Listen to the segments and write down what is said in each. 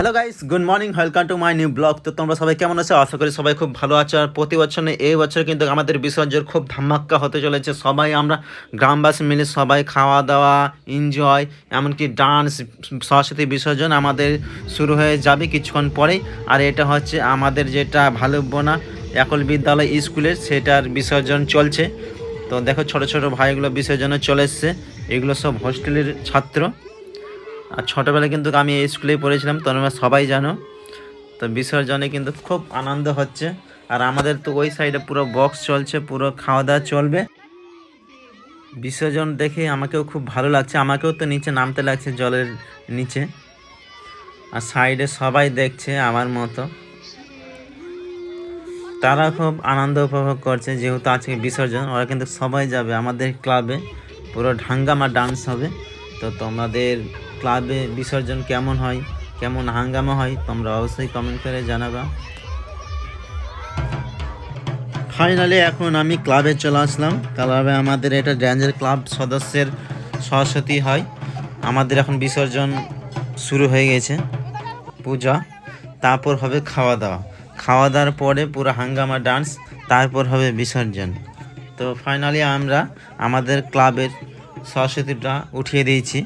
Hello guys, good morning, welcome to my new blog. তো তোমরা সবাই কেমন আছো? আশা করি সবাই খুব ভালো আছো। আর প্রতি বছর এই বছর কিন্তু আমাদের বিসর্জন খুব ধামাক্কা হতে চলেছে। সবাই আমরা গ্রামবাসী মিলে সবাই খাওয়া দাওয়া, এনজয়, এমনকি ডান্স, সরস্বতী বিসর্জন আমাদের শুরু হয়ে যাবে কিছুক্ষণ পরেই। আর এটা হচ্ছে আমাদের যেটা ভালুকবোনা একল বিদ্যালয় স্কুলের, সেটার বিসর্জন চলছে। তো দেখো ছোট ছোট ভাইগুলো বিসর্জনে চলে এসছে। এগুলো সব হোস্টেলের ছাত্র। আর ছোটোবেলায় কিন্তু আমি এই স্কুলেই পড়েছিলাম, তোমরা সবাই জানো। তো বিসর্জনে কিন্তু খুব আনন্দ হচ্ছে। আর আমাদের তো ওই সাইডে পুরো বক্স চলছে, পুরো খাওয়া দাওয়া চলবে। বিসর্জন দেখে আমাকেও খুব ভালো লাগছে, আমাকেও তো নিচে নামতে লাগছে জলের নিচে। আর সাইডে সবাই দেখছে আমার মতো, তারা খুব আনন্দ উপভোগ করছে। যেহেতু আজকে বিসর্জন, ওরা কিন্তু সবাই যাবে আমাদের ক্লাবে, পুরো হাঙ্গামা ডান্স হবে। তো তোমাদের ক্লাবে বিসর্জন কেমন হয়, কেমন হাঙ্গামা হয়, তোমরা অবশ্যই কমেন্ট করে জানাবা। ফাইনালি এখন আমি ক্লাবে চলে আসলাম। ক্লাবে আমাদের এটা ড্যান্সের ক্লাব সদস্যের সরস্বতী হয়। আমাদের এখন বিসর্জন শুরু হয়ে গেছে, পূজা, তারপর হবে খাওয়া দাওয়া। খাওয়া দাওয়ার পরে পুরো হাঙ্গামা ডান্স, তারপর হবে বিসর্জন। তো ফাইনালি আমরা আমাদের ক্লাবের সরস্বতীটা উঠিয়ে দিয়েছি।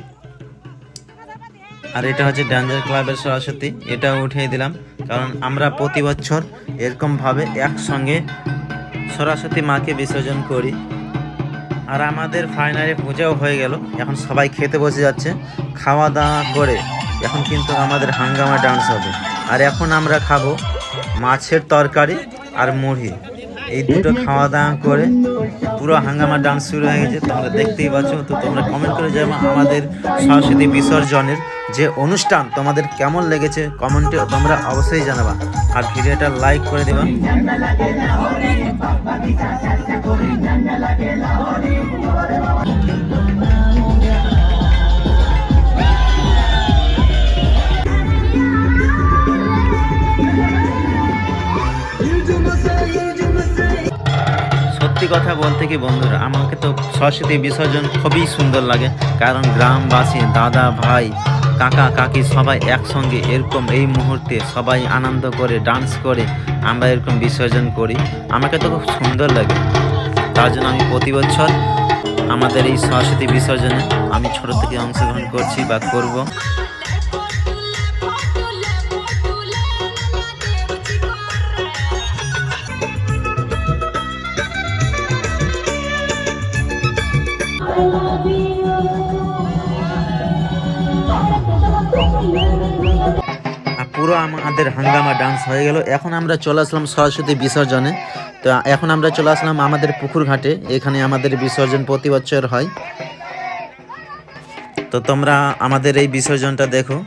আর এটা হচ্ছে ড্যান্সের ক্লাবের সরস্বতী, এটাও উঠিয়ে দিলাম। কারণ আমরা প্রতি বছর এরকমভাবে একসঙ্গে সরস্বতী মাকে বিসর্জন করি। আর আমাদের ফাইনালি পূজাও হয়ে গেল, এখন সবাই খেতে বসে যাচ্ছে। খাওয়া দাওয়া করে এখন কিন্তু আমাদের হাঙ্গামা ডান্স হবে। আর এখন আমরা খাবো মাছের তরকারি আর মুড়ি। এই দুটো খাওয়া দাওয়া করে পুরো হাঙ্গামা ডান্স শুরু হয়ে গেছে, তোমরা দেখতেই পাচ্ছ। তো তোমরা কমেন্ট করে যাবো আমাদের সরস্বতী বিসর্জনের যে অনুষ্ঠান তোমাদের কেমন লেগেছে, কমেন্টে তোমরা অবশ্যই জানাবা। আর ভিডিওটা লাইক করে দেবা। সত্যি কথা বলতে কি বন্ধুরা, আমাকে তো সরস্বতী বিসর্জন খুবই সুন্দর লাগে। কারণ গ্রামবাসী, দাদা ভাই, কাকা কাকি সবাই একসঙ্গে এরকম এই মুহূর্তে সবাই আনন্দ করে ডান্স করে আমরা এরকম বিসর্জন করি। আমাকে তো খুব সুন্দর লাগে। তার জন্য আমি প্রতি বছর আমাদের এই সরস্বতী বিসর্জনে আমি ছোট থেকে অংশগ্রহণ করছি বা করব। পুরো আমাদের হাঙ্গামা ডান্স হয়ে গেল। এখন আমরা চলে আসলাম সরস্বতী বিসর্জনে। তো এখন আমরা চলে আসলাম আমাদের পুকুর ঘাটে, এখানে আমাদের বিসর্জন প্রতি বছর হয়। তো তোমরা আমাদের এই বিসর্জনটা দেখো।